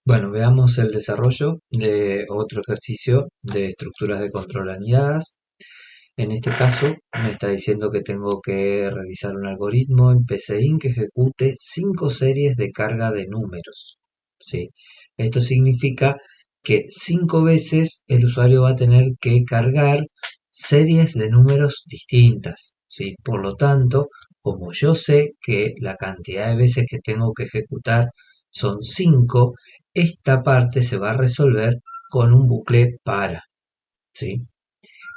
Bueno, veamos el desarrollo de otro ejercicio de estructuras de control anidadas. En este caso me está diciendo que tengo que realizar un algoritmo en PCIN que ejecute 5 series de carga de números. ¿Sí? Esto significa que 5 veces el usuario va a tener que cargar series de números distintas. ¿Sí? Por lo tanto, como yo sé que la cantidad de veces que tengo que ejecutar son 5, esta parte se va a resolver con un bucle para. ¿Sí?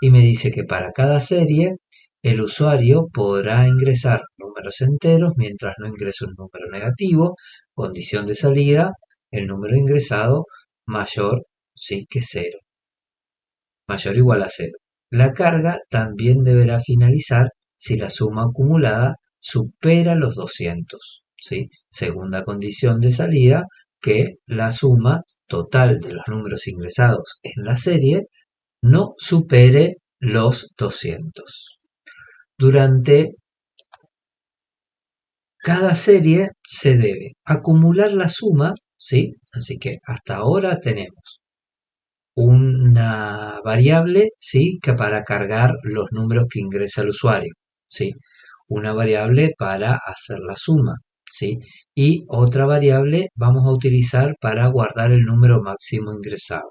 Y me dice que para cada serie el usuario podrá ingresar números enteros mientras no ingrese un número negativo, condición de salida, el número ingresado mayor sí que cero, mayor o igual a cero. La carga también deberá finalizar si la suma acumulada supera los 200. ¿Sí? Segunda condición de salida, que la suma total de los números ingresados en la serie no supere los 200. Durante cada serie se debe acumular la suma, ¿sí? Así que hasta ahora tenemos una variable, ¿sí? Que para cargar los números que ingresa el usuario, ¿sí? Una variable para hacer la suma, ¿sí? Y otra variable vamos a utilizar para guardar el número máximo ingresado.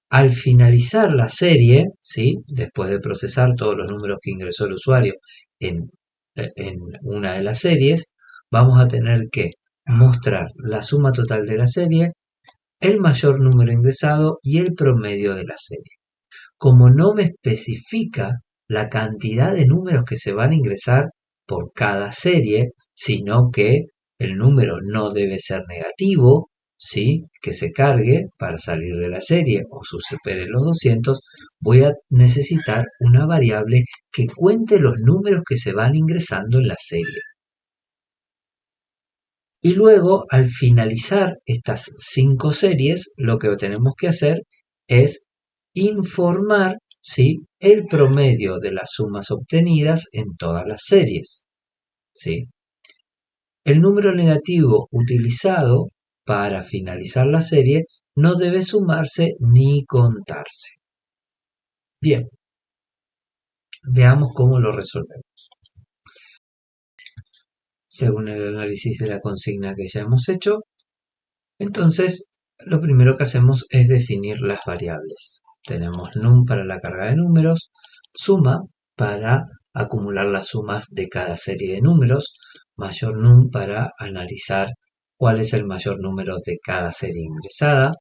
Al finalizar la serie, ¿sí? Después de procesar todos los números que ingresó el usuario en, en una de las series, vamos a tener que mostrar la suma total de la serie, el mayor número ingresado y el promedio de la serie. Como no me especifica la cantidad de números que se van a ingresar por cada serie, sino que el número no debe ser negativo, ¿sí? Que se cargue para salir de la serie o supere los 200, voy a necesitar una variable que cuente los números que se van ingresando en la serie. Y luego, al finalizar estas 5 series, lo que tenemos que hacer es informar, ¿sí? El promedio de las sumas obtenidas en todas las series, ¿sí? El número negativo utilizado para finalizar la serie no debe sumarse ni contarse. Bien, veamos cómo lo resolvemos. Según el análisis de la consigna que ya hemos hecho, entonces lo primero que hacemos es definir las variables. Tenemos num para la carga de números, suma para acumular las sumas de cada serie de números, mayor num para analizar cuál es el mayor número de cada serie ingresada,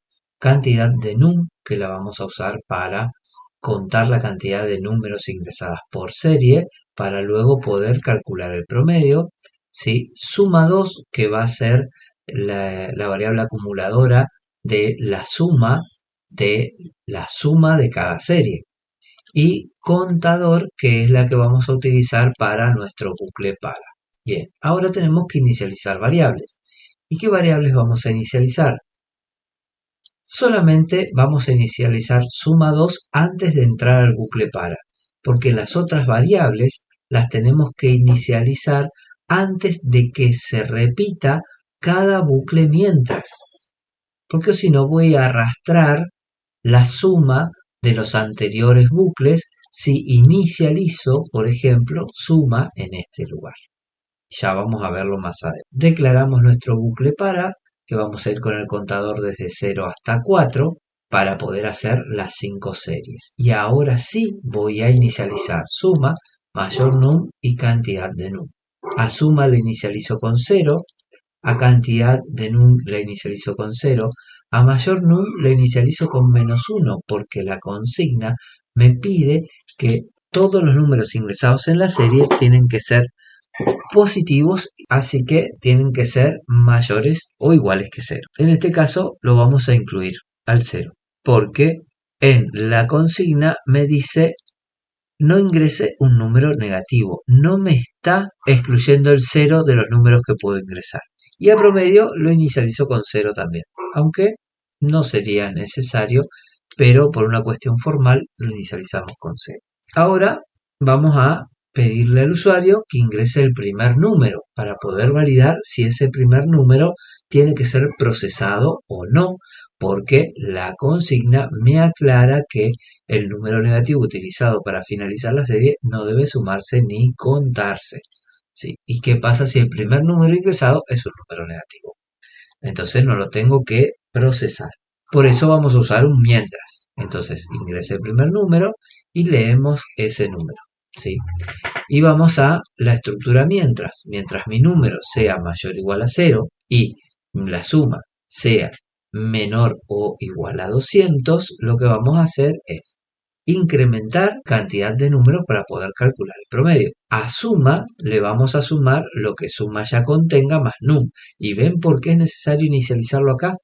cantidad de num que la vamos a usar para contar la cantidad de números ingresadas por serie para luego poder calcular el promedio, ¿sí? Suma 2 que va a ser la variable acumuladora de la suma de cada serie, y contador, que es la que vamos a utilizar para nuestro bucle para. Bien, ahora tenemos que inicializar variables. ¿Y qué variables vamos a inicializar? Solamente vamos a inicializar suma 2 antes de entrar al bucle para, porque las otras variables las tenemos que inicializar antes de que se repita cada bucle mientras, porque si no voy a arrastrar la suma de los anteriores bucles si inicializo, por ejemplo, suma en este lugar. Ya vamos a verlo más adelante. Declaramos nuestro bucle para, que vamos a ir con el contador desde 0 hasta 4 para poder hacer las 5 series. Y ahora sí voy a inicializar suma, mayor num y cantidad de num. A suma le inicializo con 0, a cantidad de num la inicializo con 0, a mayor num la inicializo con -1, porque la consigna me pide que todos los números ingresados en la serie tienen que ser positivos, así que tienen que ser mayores o iguales que 0. En este caso lo vamos a incluir al 0, porque en la consigna me dice no ingrese un número negativo, no me está excluyendo el 0 de los números que puedo ingresar. Y a promedio lo inicializo con 0 también, aunque no sería necesario, pero por una cuestión formal lo inicializamos con 0. Ahora vamos a pedirle al usuario que ingrese el primer número para poder validar si ese primer número tiene que ser procesado o no, porque la consigna me aclara que el número negativo utilizado para finalizar la serie no debe sumarse ni contarse. ¿Sí? ¿Y qué pasa si el primer número ingresado es un número negativo? Entonces no lo tengo que procesar. Por eso vamos a usar un mientras. Entonces ingrese el primer número y leemos ese número. ¿Sí? Y vamos a la estructura mientras. Mientras mi número sea mayor o igual a 0 y la suma sea menor o igual a 200, lo que vamos a hacer es incrementar cantidad de números para poder calcular el promedio. A suma le vamos a sumar lo que suma ya contenga más num. ¿Y ven por qué es necesario inicializarlo acá?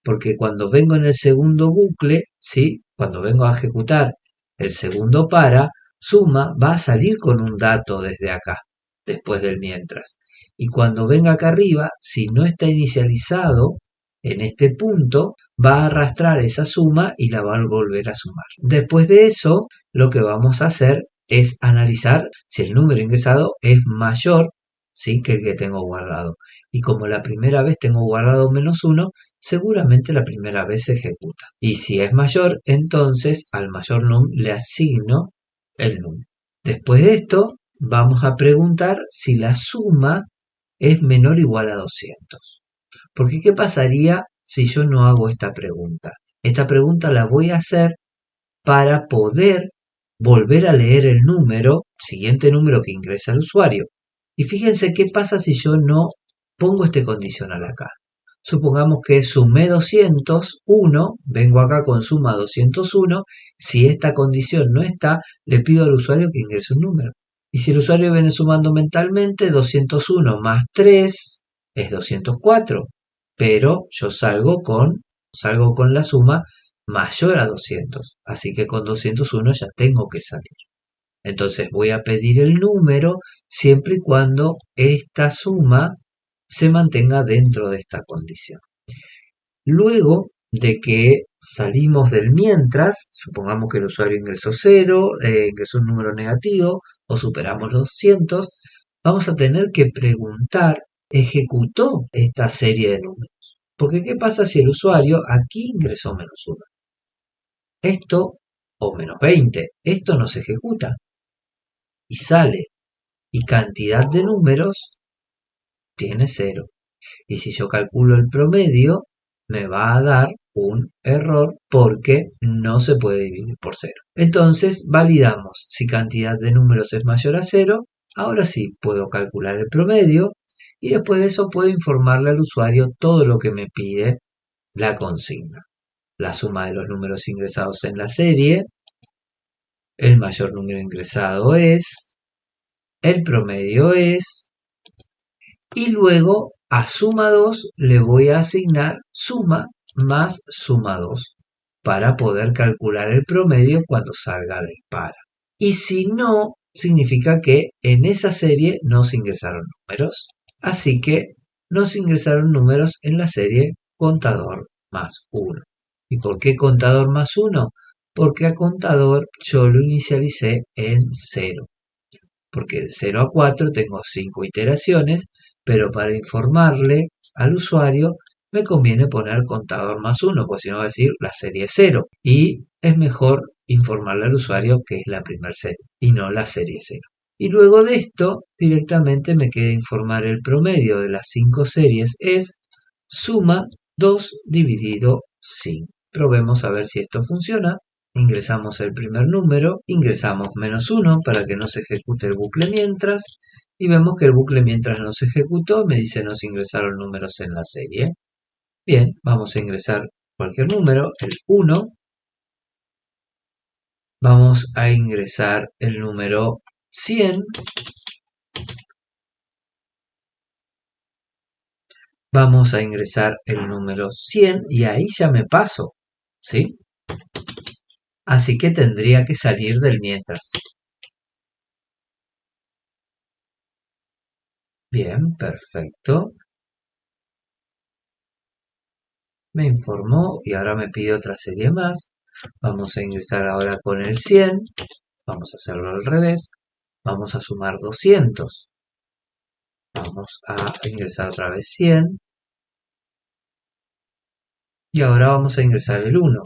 Porque cuando vengo en el segundo bucle, ¿sí? Cuando vengo a ejecutar el segundo para, suma va a salir con un dato desde acá, después del mientras. Y cuando venga acá arriba, si no está inicializado en este punto, va a arrastrar esa suma y la va a volver a sumar. Después de eso, lo que vamos a hacer es analizar si el número ingresado es mayor, ¿sí? Que el que tengo guardado. Y como la primera vez tengo guardado -1, seguramente la primera vez se ejecuta. Y si es mayor, entonces al mayor num le asigno el num. Después de esto, vamos a preguntar si la suma es menor o igual a 200. Porque ¿qué pasaría si yo no hago esta pregunta? Esta pregunta la voy a hacer para poder volver a leer el número, siguiente número que ingresa el usuario. Y fíjense qué pasa si yo no pongo este condicional acá. Supongamos que sumé 201, vengo acá con suma 201, si esta condición no está, le pido al usuario que ingrese un número. Y si el usuario viene sumando mentalmente, 201 más 3 es 204, pero yo salgo con la suma mayor a 200, así que con 201 ya tengo que salir. Entonces voy a pedir el número siempre y cuando esta suma se mantenga dentro de esta condición. Luego de que salimos del mientras, supongamos que el usuario ingresó 0, ingresó un número negativo o superamos los 200, vamos a tener que preguntar, ¿ejecutó esta serie de números? Porque ¿qué pasa si el usuario aquí ingresó -1? Esto, o -20, esto no se ejecuta y sale. Y cantidad de números tiene 0. Y si yo calculo el promedio, me va a dar un error porque no se puede dividir por 0. Entonces validamos si cantidad de números es mayor a 0. Ahora sí puedo calcular el promedio y después de eso puedo informarle al usuario todo lo que me pide la consigna. La suma de los números ingresados en la serie, el mayor número ingresado es, el promedio es, y luego a suma 2 le voy a asignar suma más suma 2 para poder calcular el promedio cuando salga del para. Y si no, significa que en esa serie no se ingresaron números. Así que no se ingresaron números en la serie contador más 1. ¿Y por qué contador más 1? Porque a contador yo lo inicialicé en 0. Porque de 0 a 4 tengo 5 iteraciones, pero para informarle al usuario me conviene poner contador más 1, pues si no va a decir la serie 0. Y es mejor informarle al usuario que es la primera serie y no la serie 0. Y luego de esto, directamente me queda informar el promedio de las 5 series es suma 2 dividido 5. Probemos a ver si esto funciona. Ingresamos el primer número, ingresamos -1 para que no se ejecute el bucle mientras, y vemos que el bucle mientras no se ejecutó, me dice no se ingresaron números en la serie. Bien, vamos a ingresar cualquier número, el 1. Vamos a ingresar el número 100. Vamos a ingresar el número 100 y ahí ya me paso, ¿sí? Así que tendría que salir del mientras. Bien, perfecto. Me informó y ahora me pide otra serie más. Vamos a ingresar ahora con el 100. Vamos a hacerlo al revés. Vamos a sumar 200. Vamos a ingresar otra vez 100. Y ahora vamos a ingresar el 1.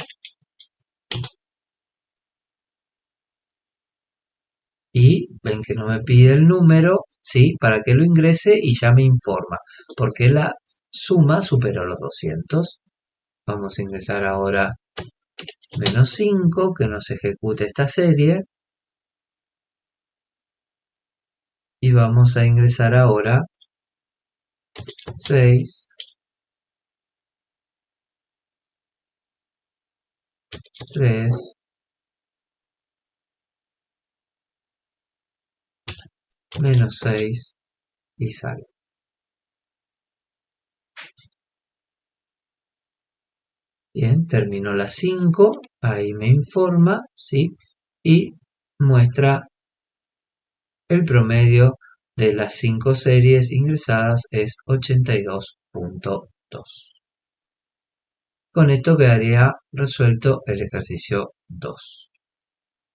Y ven que no me pide el número, ¿sí? Para que lo ingrese y ya me informa. Porque la suma superó los 200. Vamos a ingresar ahora menos 5, que nos ejecute esta serie. Y vamos a ingresar ahora 6, 3, menos 6 y sale. Bien, terminó las 5, ahí me informa, ¿sí? Y muestra el promedio de las 5 series ingresadas es 82.2. Con esto quedaría resuelto el ejercicio 2.